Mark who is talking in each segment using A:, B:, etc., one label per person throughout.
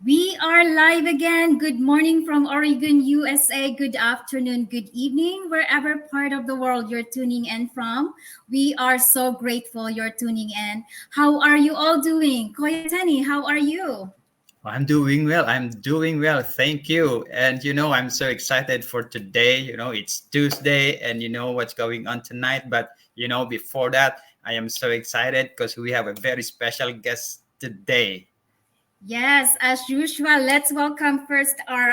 A: We are live again. Good morning from Oregon, USA. Good afternoon, good evening, wherever part of the world you're tuning in from. We are so grateful you're tuning in. How are you all doing? Koyatani, how are you?
B: I'm doing well. I'm doing well. Thank you. And I'm so excited for today. It's Tuesday and you know what's going on tonight. But before that, I am so excited because we have a very special guest today.
A: Yes, as usual, let's welcome first our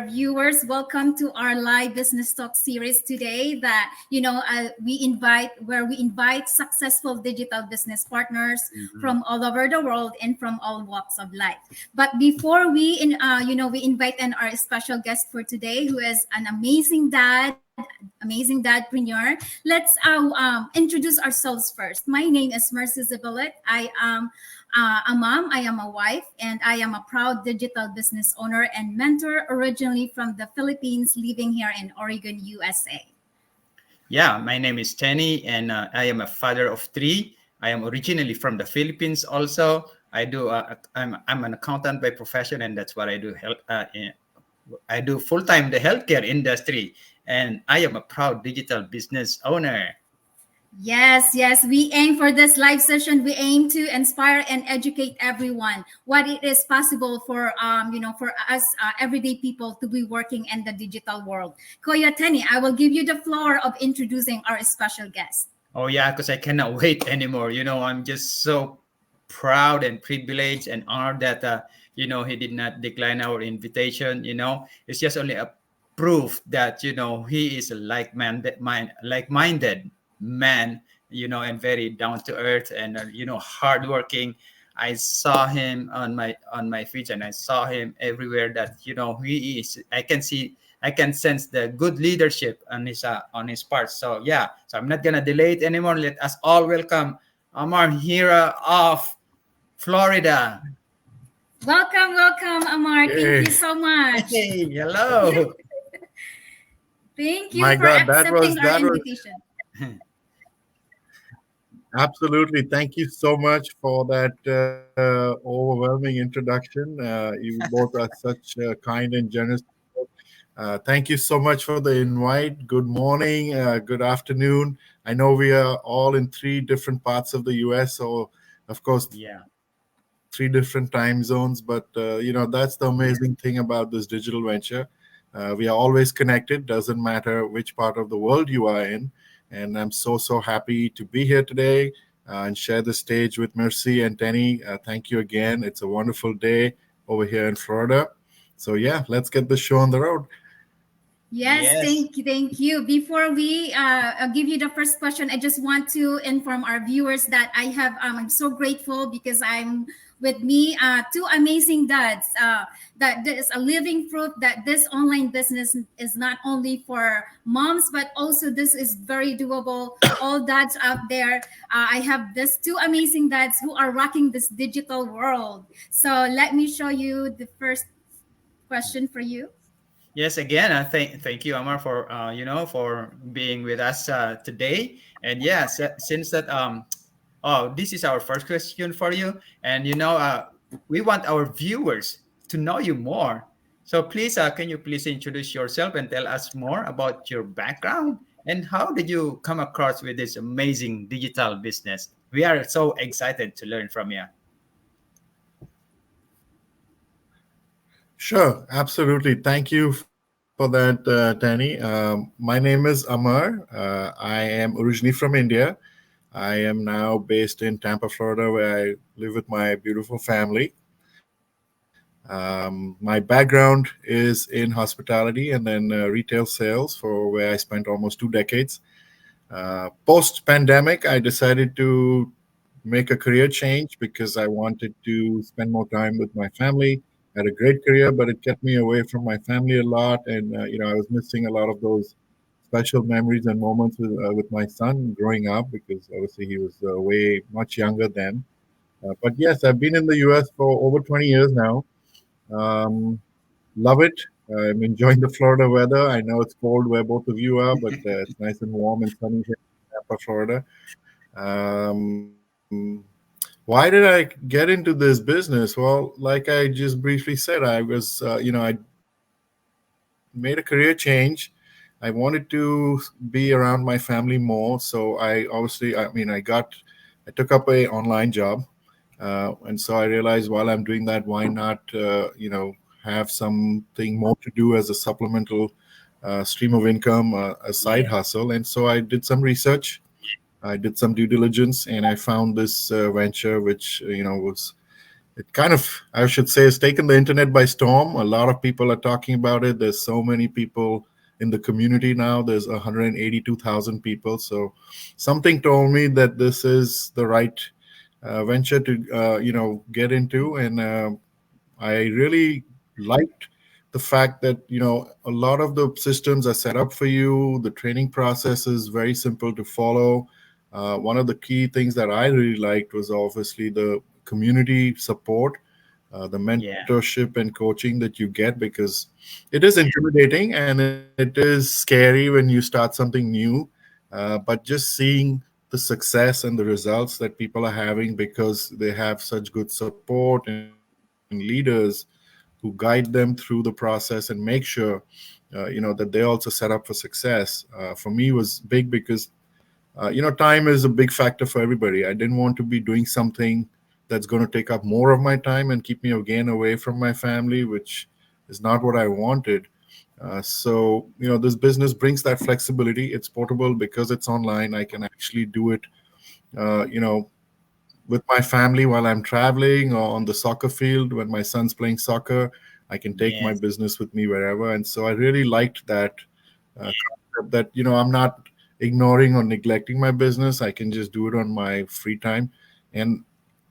A: viewers. Welcome to our live business talk series today. We invite successful digital business partners
B: Mhm.
A: from all over the world and from all walks of life. But before we invite in our special guest for today, who is an amazing dadpreneur. Let's introduce ourselves first. My name is 𝗪𝗲𝗡. I am a mom, I am a wife, and I am a proud digital business owner and mentor originally from the Philippines, living here in Oregon, USA.
B: Yeah, my name is Tenny and I am a father of three. I am originally from the Philippines also. I'm an accountant by profession and that's what I do. I do full-time the healthcare industry, and I am a proud digital business owner.
A: Yes, we aim for this live session. We aim to inspire and educate everyone what it is possible for us everyday people to be working in the digital world. Koya Tenny, I will give you the floor of introducing our special guest.
B: Oh yeah, because I cannot wait anymore. I'm just so proud and privileged and honored that he did not decline our invitation. It's just only a proof that he is a like-minded man. And very down to earth and hardworking. I saw him on my feed and I saw him everywhere. That he is. I can sense the good leadership on his part. So yeah, so I'm not gonna delay it anymore. Let us all welcome Amar here of Florida.
A: Welcome, Amar. Thank
C: Hey,
A: you so much.
B: Hey, hello.
A: Thank you
C: my
A: for
C: God, that was
A: accepting our
C: that was
A: invitation.
C: absolutely. Thank you so much for that overwhelming introduction. You both are such kind and generous people. Thank you so much for the invite. Good morning, good afternoon. I know we are all in three different parts of the U.S., so of course, three
B: Yeah.
C: different time zones. But that's the amazing thing about this digital venture. We are always connected. Doesn't matter which part of the world you are in. And I'm so happy to be here today and share the stage with Mercy and Tenny. Thank you again. It's a wonderful day over here in Florida. So yeah, let's get the show on the road.
A: Yes,
B: Yes.
A: thank you. Before we give you the first question, I just want to inform our viewers that I'm so grateful because I'm with me two amazing dads. That there is a living proof that this online business is not only for moms, but also this is very doable. All dads out there, I have these two amazing dads who are rocking this digital world. So let me show you the first question for you.
B: Yes, again, thank you, Amar, for being with us today. And yes, since that this is our first question for you, and we want our viewers to know you more. So please, can you please introduce yourself and tell us more about your background and how did you come across with this amazing digital business? We are so excited to learn from you.
C: Sure, absolutely. Thank you for that, Danny. My name is Amar. I am originally from India. I am now based in Tampa, Florida, where I live with my beautiful family. My background is in hospitality and then retail sales, for where I spent almost 2 decades. Post pandemic, I decided to make a career change because I wanted to spend more time with my family. I had a great career, but it kept me away from my family a lot, and I was missing a lot of those special memories and moments with my son growing up because obviously he was way much younger then. But yes, I've been in the U.S. for over 20 years now. Um, Love it. I'm enjoying the Florida weather. I know it's cold where both of you are, but it's nice and warm and sunny here in Tampa, Florida. Um, Love it. why did I get into this business? Well, like I just briefly said, I was, I made a career change. I wanted to be around my family more. So I obviously, I took up a online job. And so I realized while I'm doing that, why not, have something more to do as a supplemental stream of income, a side
B: Yeah.
C: hustle. And so I did some research, I did some due diligence, and I found this venture, which was it kind of, I should say, has taken the internet by storm. A lot of people are talking about it. There's so many people in the community now. There's 182,000 people. So something told me that this is the right venture to get into, and I really liked the fact that a lot of the systems are set up for you. The training process is very simple to follow. One of the key things that I really liked was obviously the community support, the
B: Yeah.
C: mentorship and coaching that you get, because it is intimidating and it is scary when you start something new. But just seeing the success and the results that people are having because they have such good support and leaders who guide them through the process and make sure that they also set up for success, for me was big, because time is a big factor for everybody. I didn't want to be doing something that's going to take up more of my time and keep me again away from my family, which is not what I wanted. So this business brings that flexibility. It's portable because it's online. I can actually do it uh, you know with my family while I'm traveling, or on the soccer field when my son's playing soccer. I can take my
B: Yes.
C: business with me wherever. And so I really liked that concept, that I'm not ignoring or neglecting my business. I can just do it on my free time. And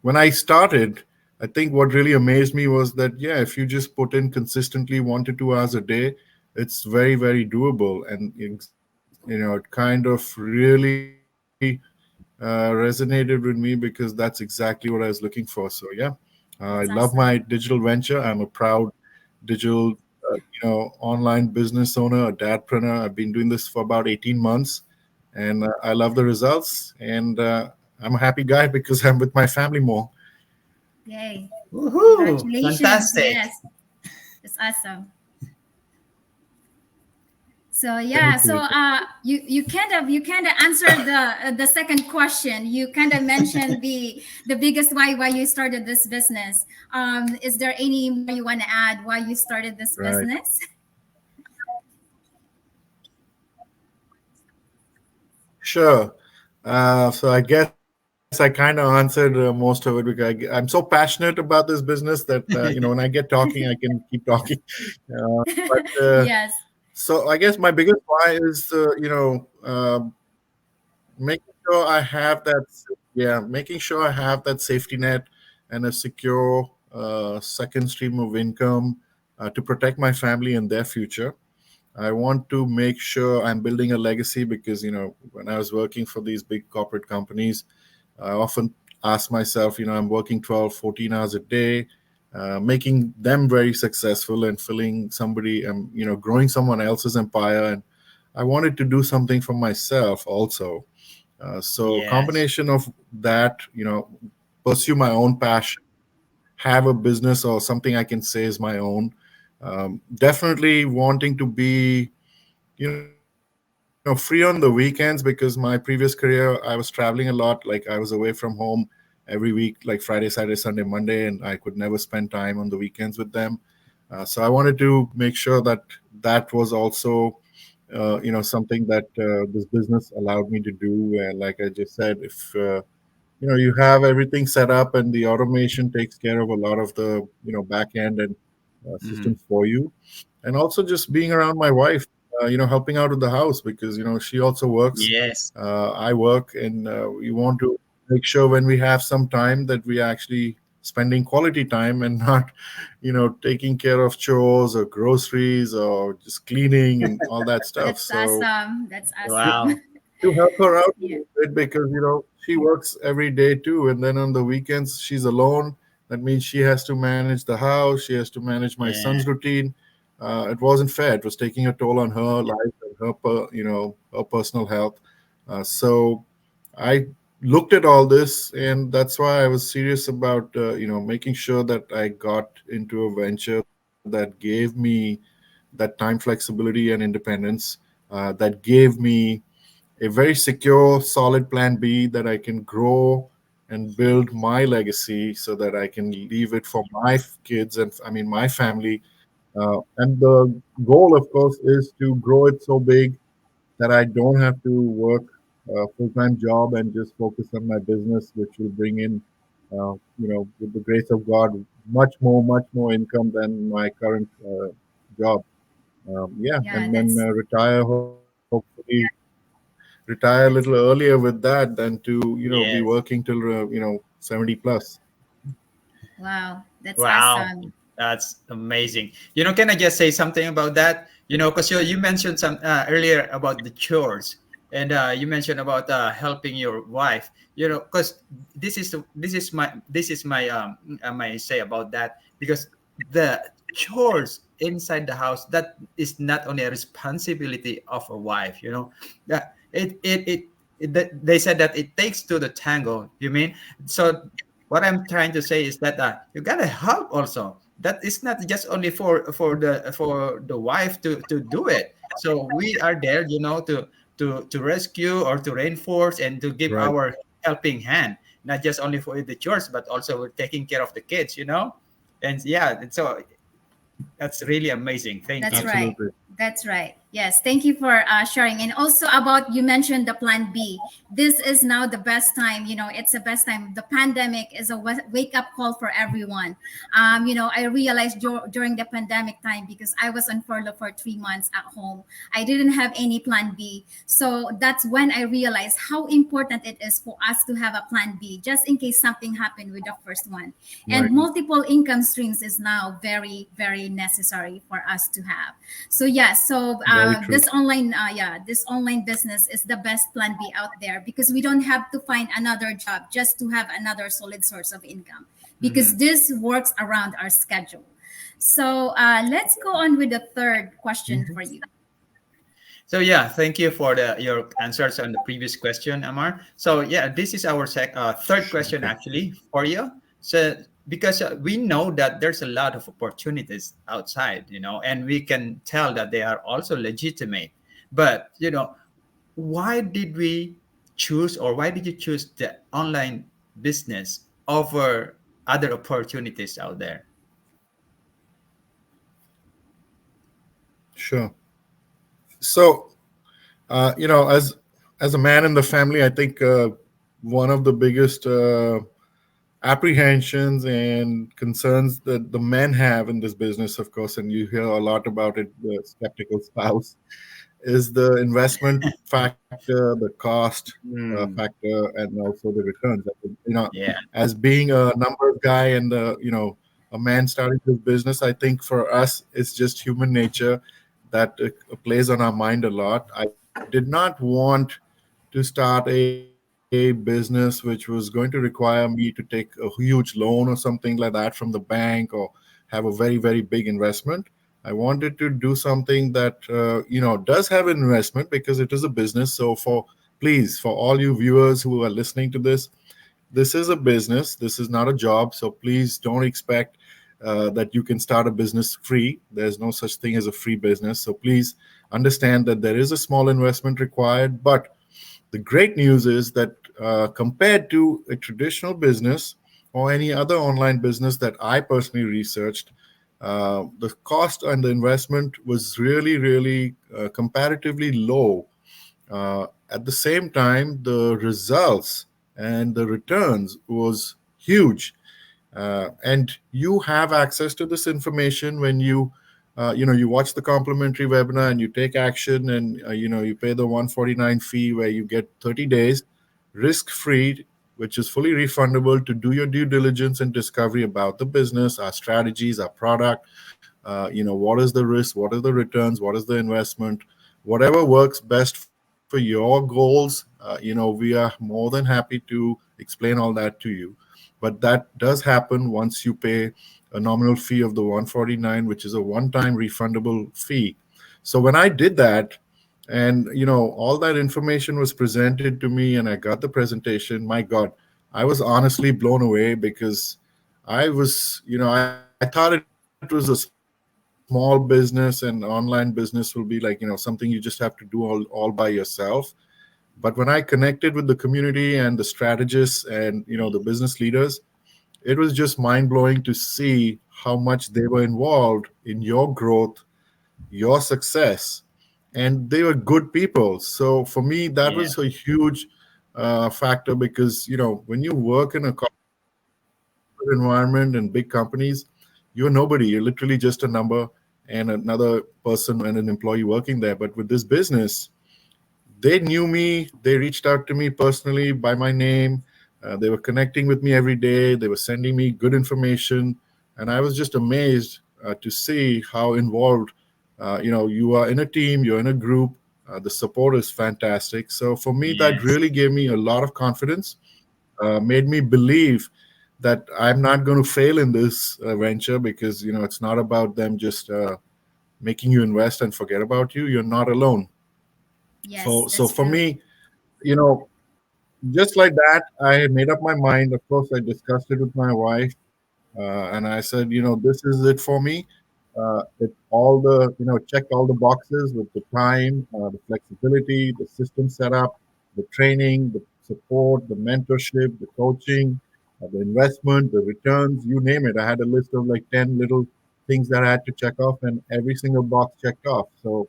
C: when I started, I think what really amazed me was that, yeah, if you just put in consistently 1 to 2 hours a day, it's very, very doable. And it kind of really resonated with me, because that's exactly what I was looking for. So yeah, I love
A: That's
C: my
A: awesome.
C: digital venture. I'm a proud digital, online business owner, a dadpreneur. I've been doing this for about 18 months, and I love the results. And I'm a happy guy because I'm with my family more.
A: Yay.
B: Woohoo!
A: Congratulations.
B: Fantastic.
A: Yes. That's awesome. So yeah,
C: Thank
A: so
C: you.
A: you kind of answered the second question. You kind of mentioned the biggest why you started this business. Is there any more you want to add why you started this
C: Right.
A: business?
C: Sure. So I guess I kind of answered most of it, because I'm so passionate about this business that when I get talking, I can keep talking. But
A: Yes,
C: so I guess my biggest why is making sure I have that, yeah, making sure I have that safety net and a secure second stream of income to protect my family and their future. I want to make sure I'm building a legacy, because when I was working for these big corporate companies, I often ask myself, I'm working 12, 14 hours a day, making them very successful and filling somebody, growing someone else's empire. And I wanted to do something for myself also. So
B: Yes.
C: combination of that, pursue my own passion, have a business or something I can say is my own. Definitely wanting to be, free on the weekends, because my previous career, I was traveling a lot. Like, I was away from home every week, like Friday, Saturday, Sunday, Monday, and I could never spend time on the weekends with them. So I wanted to make sure that that was also, something that this business allowed me to do. And like I just said, if you have everything set up and the automation takes care of a lot of the back end and
B: Hmm.
C: systems for you, and also just being around my wife, helping out with the house, because she also works,
B: Yes.
C: I work, and we want to make sure when we have some time that we are actually spending quality time and not taking care of chores or groceries or just cleaning and all that stuff.
A: that's
C: So
A: awesome. That's awesome.
B: Wow.
C: to help her out a
A: Yeah.
C: little bit, because she works every day too, and then on the weekends she's alone. That means she has to manage the house, she has to manage my son's
B: Yeah.
C: routine. It wasn't fair. It was taking a toll on her life and her her personal health. So I looked at all this, and that's why I was serious about making sure that I got into a venture that gave me that time flexibility and independence, that gave me a very secure, solid plan B that I can grow and build my legacy so that I can leave it for my kids and I mean my family. And the goal, of course, is to grow it so big that I don't have to work a full-time job and just focus on my business, which will bring in, with the grace of God, much more income than my current job. Yeah,
A: Yeah,
C: and then
A: that's
C: retire, hopefully retire a little earlier with that than to be working
B: Yes.
C: till 70 plus.
A: wow. That's
B: Wow,
A: awesome.
B: that's amazing. Can I just say something about that? Because you mentioned some earlier about the chores, and you mentioned about helping your wife. Because this is my say about that, because the chores inside the house, that is not only a responsibility of a wife. That they said that it takes two to tango. You mean so? What I'm trying to say is that you gotta help also. That is not just only for the wife to do it. So we are there, to rescue or to reinforce and to give
C: Right.
B: our helping hand, not just only for the chores, but also we're taking care of the kids. And yeah, and so that's really amazing. Thank
A: That's
B: you.
A: right.
C: Absolutely.
A: That's right. Yes. Thank you for sharing. And also about you mentioned the plan B. This is now the best time. It's the best time. The pandemic is a wake up call for everyone. I realized during the pandemic time, because I was on furlough for 3 months at home. I didn't have any plan B. So that's when I realized how important it is for us to have a plan B, just in case something happened with the first one. And
C: Right.
A: multiple income streams is now very, very necessary for us to have. So yeah, so
C: Very true.
A: this online business is the best plan B out there, because we don't have to find another job just to have another solid source of income, because
B: Mhm.
A: this works around our schedule. So let's go on with the third question
C: Mhm.
A: for you.
B: So yeah, thank you for your answers on the previous question, Amar. So yeah, this is our third
C: Sure.
B: question
C: Okay.
B: actually for you. So because we know that there's a lot of opportunities outside, and we can tell that they are also legitimate. But why did we choose, or why did you choose the online business over other opportunities out there?
C: Sure. So, as a man in the family, I think one of the biggest apprehensions and concerns that the men have in this business, of course, and you hear a lot about it, the skeptical spouse, is the investment factor, the cost
B: Mm,
C: factor, and also the returns. I think,
B: yeah.
C: as being a numbers guy and a man starting this business, I think for us it's just human nature that plays on our mind a lot. I did not want to start a business which was going to require me to take a huge loan or something like that from the bank, or have a very, very big investment. I wanted to do something that does have an investment because it is a business. So for all you viewers who are listening to this is a business. This is not a job. So please don't expect that you can start a business free. There's no such thing as a free business. So please understand that there is a small investment required. But the great news is that compared to a traditional business or any other online business that I personally researched, the cost and the investment was really, really comparatively low. At the same time, the results and the returns was huge. And you have access to this information when you watch the complimentary webinar and you take action, and you pay the 149 fee where you get 30 days risk free, which is fully refundable, to do your due diligence and discovery about the business, our strategies, our product. What is the risk, what are the returns, what is the investment, whatever works best for your goals. We are more than happy to explain all that to you. But that does happen once you pay a nominal fee of the 149, which is a one-time refundable fee. So when I did that, And all that information was presented to me, and I got the presentation. My God, I was honestly blown away, because I thought it was a small business, and online business will be like something you just have to do all by yourself. But when I connected with the community and the strategists and the business leaders, it was just mind blowing to see how much they were involved in your growth, your success, and they were good people. So for me, that was a
B: Yeah.
C: huge factor, because when you work in a corporate environment and big companies, you're nobody. You're literally just a number and another person and an employee working there. But with this business, they knew me. They reached out to me personally by my name. They were connecting with me every day. They were sending me good information, and I was just amazed to see how involved. You are in a team. You're in a group. The support is fantastic. So for me, that
B: Yes.
C: really gave me a lot of confidence. Made me believe that I'm not going to fail in this venture, because it's not about them just making you invest and forget about you. You're not alone.
A: Yes,
C: So
A: that's
C: for
A: true.
C: me, you know, just like that, I had made up my mind. Of course, I discussed it with my wife, and I said, this is it for me. It all the checked all the boxes with the time, the flexibility, the system setup, the training, the support, the mentorship, the coaching, the investment, the returns, you name it. I had a list of like 10 little things that I had to check off, and every single box checked off. So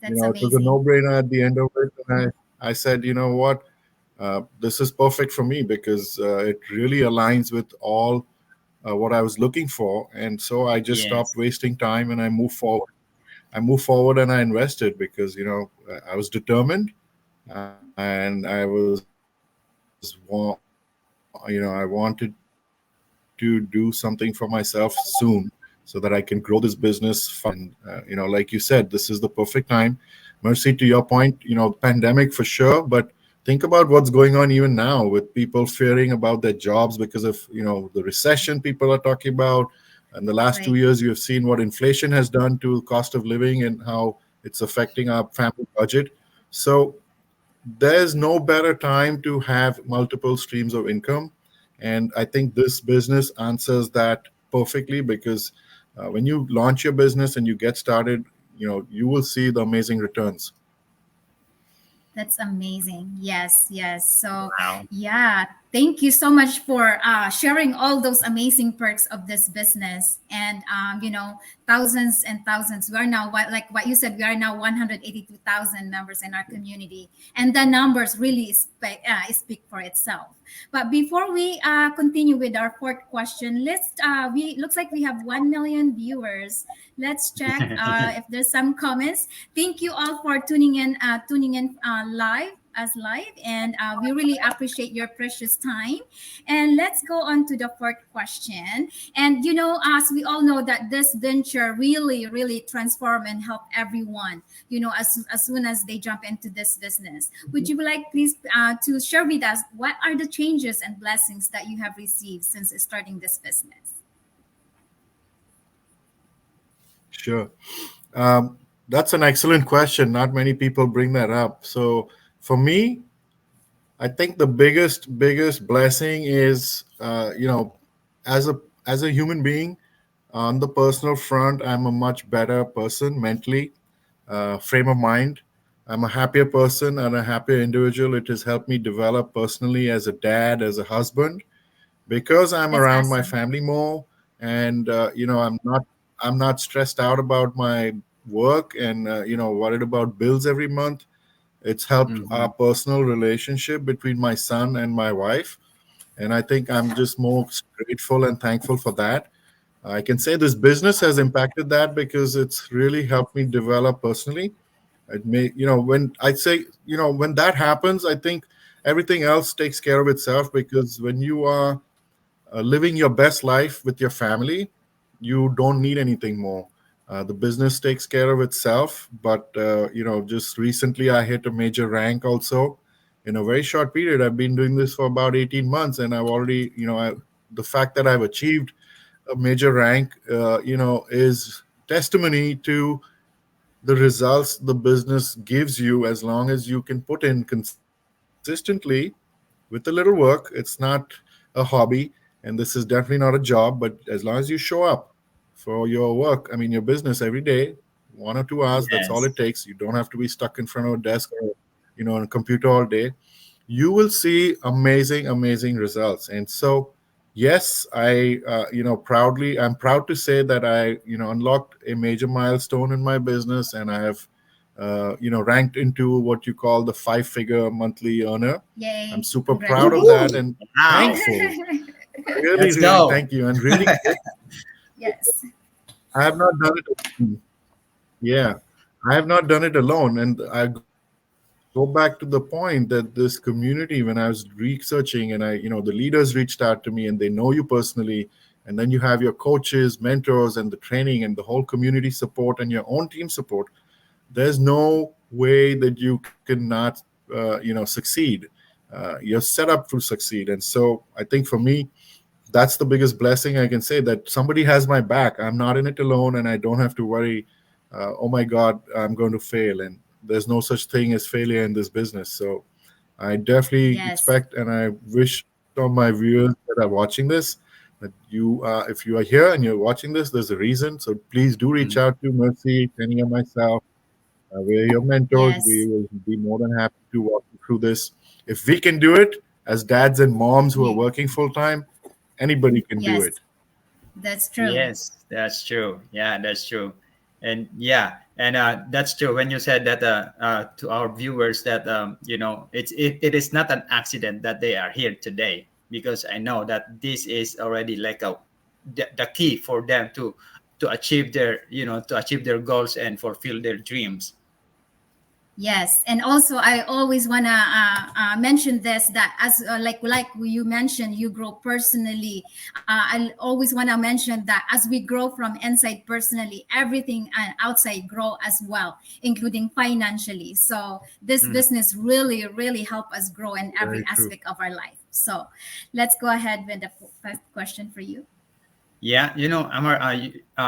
A: That's
C: it was a
A: amazing.
C: no-brainer at the end of it. And I said, you know what, this is perfect for me, because it really aligns with all what I was looking for. And so I just stopped
B: Yes.
C: wasting time, and I moved forward. I moved forward and I invested, because I was determined, and I wanted to do something for myself soon, so that I can grow this business fast. And like you said, this is the perfect time. Mercy, to your point, pandemic for sure, but think about what's going on even now, with people fearing about their jobs because of the recession people are talking about. And the last two
A: Right.
C: years, you have seen what inflation has done to cost of living and how it's affecting our family budget. So there's no better time to have multiple streams of income. And I think this business answers that perfectly, because when you launch your business and you get started, you will see the amazing returns.
A: That's amazing. Yes, yes. So,
B: Wow.
A: yeah, thank you so much for sharing all those amazing perks of this business. And, thousands and thousands. We are now, like what you said, we are now 182,000 members in our community. And the numbers really speak for itself. But before we continue with our fourth question, we looks like we have 1 million viewers. Let's check if there's some comments. Thank you all for tuning in live, and we really appreciate your precious time. And let's go on to the fourth question. And as we all know that this venture really, really transform and help everyone. As soon as they jump into this business, would you like please to share with us what are the changes and blessings that you have received since starting this business?
C: Sure. That's an excellent question. Not many people bring that up. So for me, I think the biggest blessing is, as a human being, on the personal front, I'm a much better person mentally, frame of mind. I'm a happier person and a happier individual. It has helped me develop personally as a dad, as a husband, because I'm
A: That's
C: around my
A: awesome.
C: family more. And I'm not stressed out about my work, and worried about bills every month. It's helped our
B: Mhm.
C: personal relationship between my son and my wife, and I think I'm just most grateful and thankful for that. I can say this business has impacted that, because it's really helped me develop personally. It may, when I say, when that happens, I think everything else takes care of itself, because when you are living your best life with your family, you don't need anything more. The business takes care of itself. But just recently, I hit a major rank also in a very short period. I've been doing this for about 18 months, and I've already, the fact that I've achieved a major rank, is testimony to the results the business gives you as long as you can put in consistently with a little work. It's not a hobby, and this is definitely not a job, but as long as you show up for your work, I mean, your business every day, 1 or 2 hours, that's all
B: Yes.
C: it takes. You don't have to be stuck in front of a desk or, on a computer all day. You will see amazing, amazing results. And so, yes, I'm proud to say that I, unlocked a major milestone in my business, and I have, ranked into what you call the 5-figure monthly earner. I'm
A: Yay.
C: super proud of
B: Woohoo!
C: that
A: Congratulations.
C: and
B: Wow.
C: thankful. Really,
B: Let's
C: really
B: go.
C: thank you. And really,
A: Yes.
C: I have not done it. Yeah, I have not done it alone. And I go back to the point that this community, when I was researching, and the leaders reached out to me and they know you personally. And then you have your coaches, mentors, and the training and the whole community support and your own team support. There's no way that you cannot, succeed. You're set up to succeed. And so I think for me, that's the biggest blessing I can say, that somebody has my back. I'm not in it alone, and I don't have to worry. Oh my God, I'm going to fail, and there's no such thing as failure in this business. So I definitely
A: Yes.
C: expect, and I wish all my viewers that are watching this, that if you are here and you're watching this, there's a reason. So please do reach
B: Mhm.
C: out to Mercy, Penny, or myself. We're your mentors. We
A: Yes.
C: will be more than happy to walk you through this. If we can do it as dads and moms who are
A: Ye-
C: working full time, anybody can do
A: Yes.
C: it.
A: That's true.
B: Yes, that's true. Yeah, that's true. And yeah, and that's true. When you said that to our viewers that it is not an accident that they are here today, because I know that this is already like the key for them to achieve their to achieve their goals and fulfill their dreams.
A: Yes, and also I always wanna mention this, that as like you mentioned, you grow personally. I always wanna mention that as we grow from inside personally, everything outside grow as well, including financially. So this
B: Mhm.
A: business really help us grow in every
C: Very true.
A: aspect of our life. So let's go ahead with the first question for you.
B: Yeah, Amar,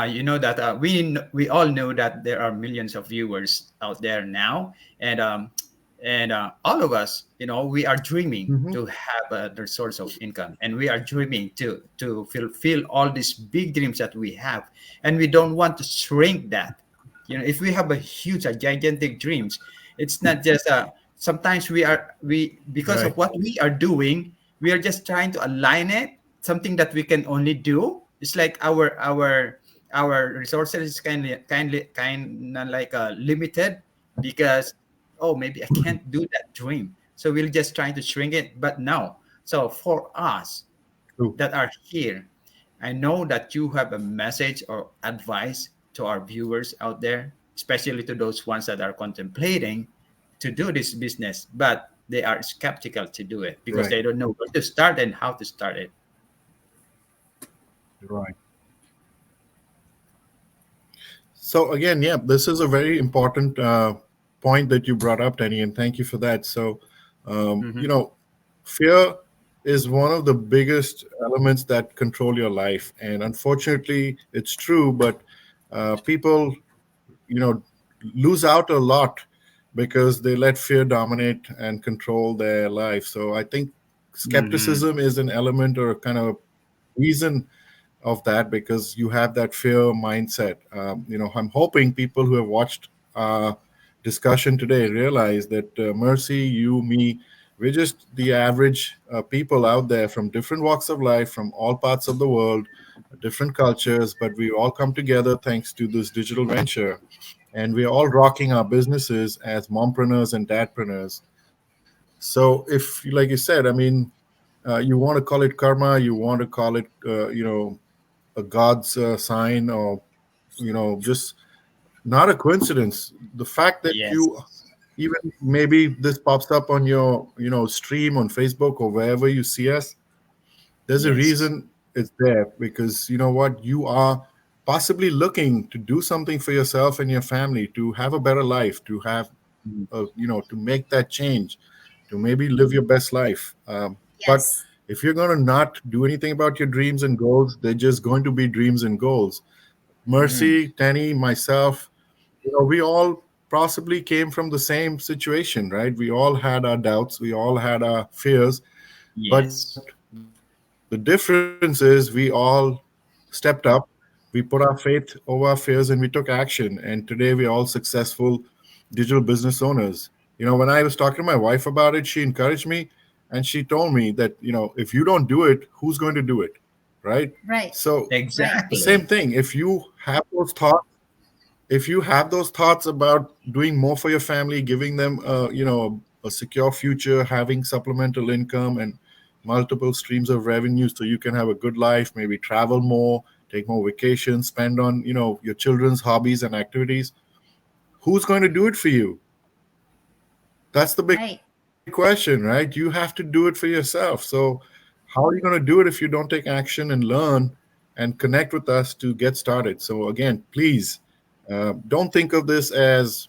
B: you know that we all know that there are millions of viewers out there now, and all of us, we are dreaming
C: Hmm.
B: to have the source of income, and we are dreaming to fulfill all these big dreams that we have, and we don't want to shrink that. If we have a huge, gigantic dreams, it's not just sometimes we because of
C: Right.
B: what we are doing, we are just trying to align it something that we can only do. It's like our resources is kind of like limited, because oh, maybe I can't do that dream, so we're just trying to shrink it. But no, so for us
C: True.
B: that are here, I know that you have a message or advice to our viewers out there, especially to those ones that are contemplating to do this business, but they are skeptical to do it because
C: Right.
B: they don't know where to start and how to start it.
C: Right. So again, yeah, this is a very important point that you brought up, Danny, and thank you for that. So,
B: Mm-hmm.
C: fear is one of the biggest elements that control your life, and unfortunately, it's true. But people, you know, lose out a lot because they let fear dominate and control their life. So I think
B: Mm-hmm.
C: skepticism is an element or kind of reason of that, because you have that fear mindset. I'm hoping people who have watched discussion today realize that Mercy, you, me, we're just the average people out there from different walks of life, from all parts of the world, different cultures, but we all come together thanks to this digital venture. And we're all rocking our businesses as mompreneurs and dadpreneurs. So if, like you said, I mean, you want to call it karma, you want to call it, a God's sign, or just not a coincidence. The fact that
B: Yes.
C: you, even maybe this pops up on your stream on Facebook or wherever you see us, there's a
B: Yes.
C: reason it's there, because you know what, you are possibly looking to do something for yourself and your family, to have a better life, to have to make that change, to maybe live your best life. But
A: Yes.
C: if you're going to not do anything about your dreams and goals, they're just going to be dreams and goals.
B: Mm-hmm.
C: Mercy, Tenny, myself, we all possibly came from the same situation, right? We all had our doubts, we all had our fears, but
B: Yes.
C: the difference is we all stepped up, we put our faith over our fears, and we took action. And today we are all successful digital business owners. When I was talking to my wife about it, she encouraged me and she told me that, if you don't do it, who's going to do it? Right?
A: Right.
C: So
A: Right.
C: the same
B: Exactly.
C: thing. If you have those thoughts about doing more for your family, giving them a secure future, having supplemental income and multiple streams of revenue so you can have a good life, maybe travel more, take more vacations, spend on your children's hobbies and activities, who's going to do it for you? That's the big
A: Right.
C: question, right? You have to do it for yourself. So how are you going to do it if you don't take action and learn and connect with us to get started? So again, please, don't think of this as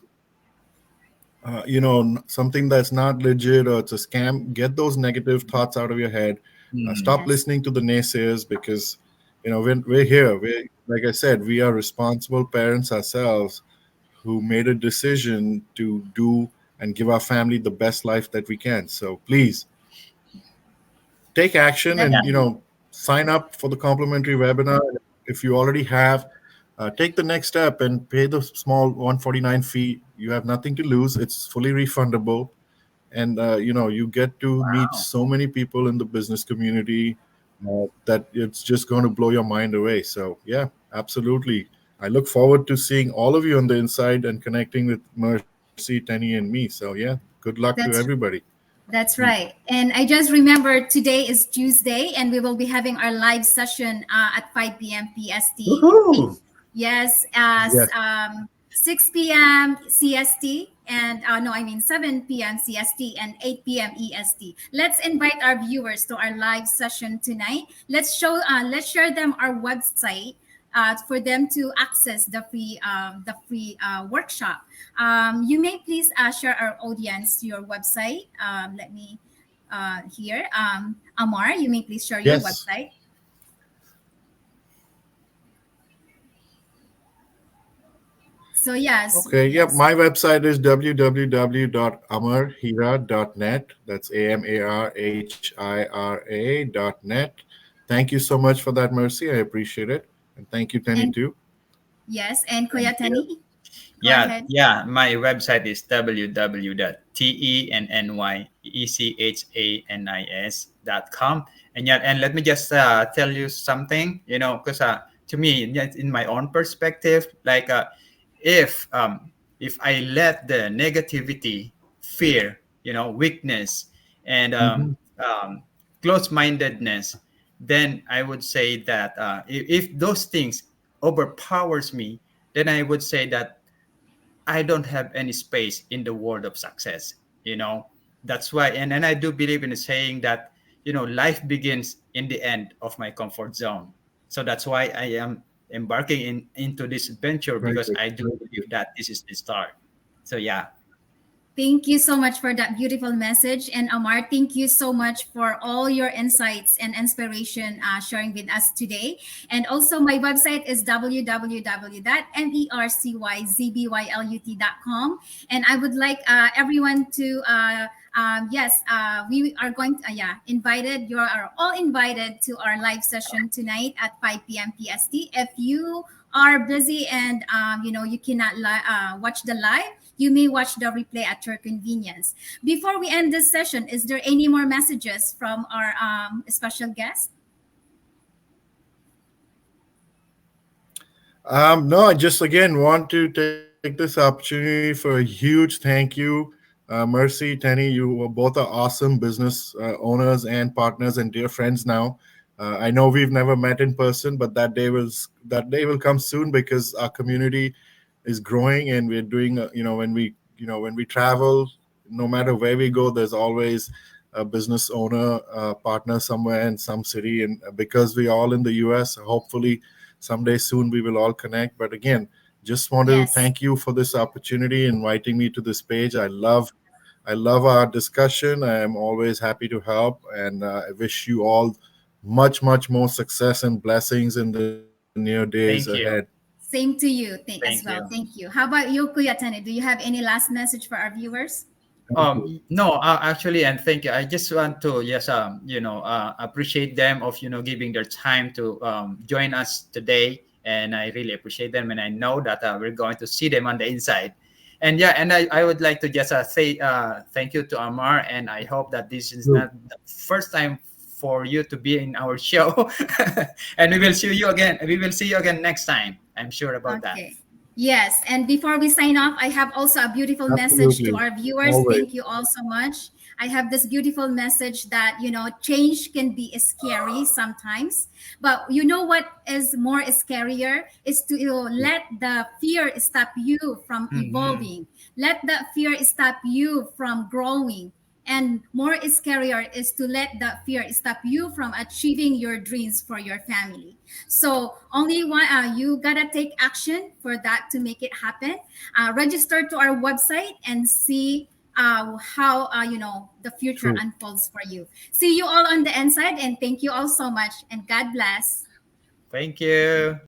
C: something that's not legit or it's a scam. Get those negative thoughts out of your head. Stop
B: Mm.
A: Yes.
C: listening to the naysayers, because when we're here, like I said, we are responsible parents ourselves who made a decision to do and give our family the best life that we can. So please take action
B: Yeah.
C: and
A: Definitely.
C: sign up for the complimentary webinar. If you already have, take the next step and pay the small 149 fee. You have nothing to lose. It's fully refundable, and you get to meet
B: Wow.
C: so many people in the business community that it's just going to blow your mind away. So yeah, absolutely. I look forward to seeing all of you on the inside and connecting with Mercy, Tenny, and me. So yeah, good luck to
A: That's
C: everybody.
A: That's right. And I just remembered today is Tuesday, and we will be having our live session at 5 p.m. PST.
B: Woohoo!
A: Yes,
C: Yes.
A: 6 p.m. CST, and no, I mean 7 p.m. CST and 8 p.m. EST. Let's invite our viewers to our live session tonight. Let's share them our website for them to access the free workshop. You may please share our audience your website. Let me here. Amar, you may please share your
C: Yes.
A: website. So yes,
C: Okay. Yep.
A: yes.
C: My website is www.amarhira.net. That's AMARHIRA.net. Thank you so much for that, Mercy. I appreciate it. And thank you, Tenny,
A: And
C: too.
A: yes, and
B: Thank you.
A: Koyatani, go
B: Yeah,
A: ahead.
B: yeah. My website is www.tennyechani's.com. And yeah, and let me just tell you something, because to me, in my own perspective, like if I let the negativity, fear, weakness, and
C: Mhm.
B: close-mindedness, then I would say that if those things overpowers me, then I would say that I don't have any space in the world of success. You know, that's why, and I do believe in saying that, life begins in the end of my comfort zone. So that's why I am embarking into this venture,
C: Very
B: because
C: good.
B: I do
C: Very good.
B: believe that this is the start. So yeah,
A: Thank you so much for that beautiful message. And Amar, thank you so much for all your insights and inspiration sharing with us today. And also, my website is www.mercyzbylut.com. And I would like everyone to, yes, we are going to, invited, you are all invited to our live session tonight at 5 p.m. PST. If you are busy and, you cannot watch the live, you may watch the replay at your convenience. Before we end this session, is there any more messages from our special guest?
C: No, I just again want to take this opportunity for a huge thank you. Mercy, Tenny, you both are awesome business owners and partners and dear friends now. I know we've never met in person, but that day will come soon, because our community is growing and we're doing. When we travel, no matter where we go, there's always a business owner partner somewhere in some city, and because we're all in the U.S., hopefully someday soon we will all connect. But again, just want to
A: Yes.
C: thank you for this opportunity, inviting me to this page. I love our discussion. I am always happy to help, and I wish you all much more success and blessings in the near days ahead.
B: thank you.
A: Same to you, think as
B: Thank
A: well.
B: you.
A: Thank you. How about you, Kuya Tani? Do you have any last message for our viewers?
B: No, actually, and thank you. I just want to, yes, appreciate them of, giving their time to join us today. And I really appreciate them. And I know that we're going to see them on the inside. And yeah, and I would like to just say thank you to Amar. And I hope that this is not the first time for you to be in our show. And we will see you again. We will see you again next time. I'm sure about that.
A: Okay. Yes. And before we sign off, I have also a beautiful message to
C: Absolutely.
A: our viewers.
C: Always.
A: Thank you all so much. I have this beautiful message that, change can be scary sometimes. But you know what is more scarier is to let the fear stop you from
B: Mhm.
A: evolving. Let the fear stop you from growing. And more scarier is to let that fear stop you from achieving your dreams for your family. So only one, you gotta take action for that to make it happen. Register to our website and see how the future
C: True.
A: unfolds for you. See you all on the inside, and thank you all so much. And God bless.
B: Thank you.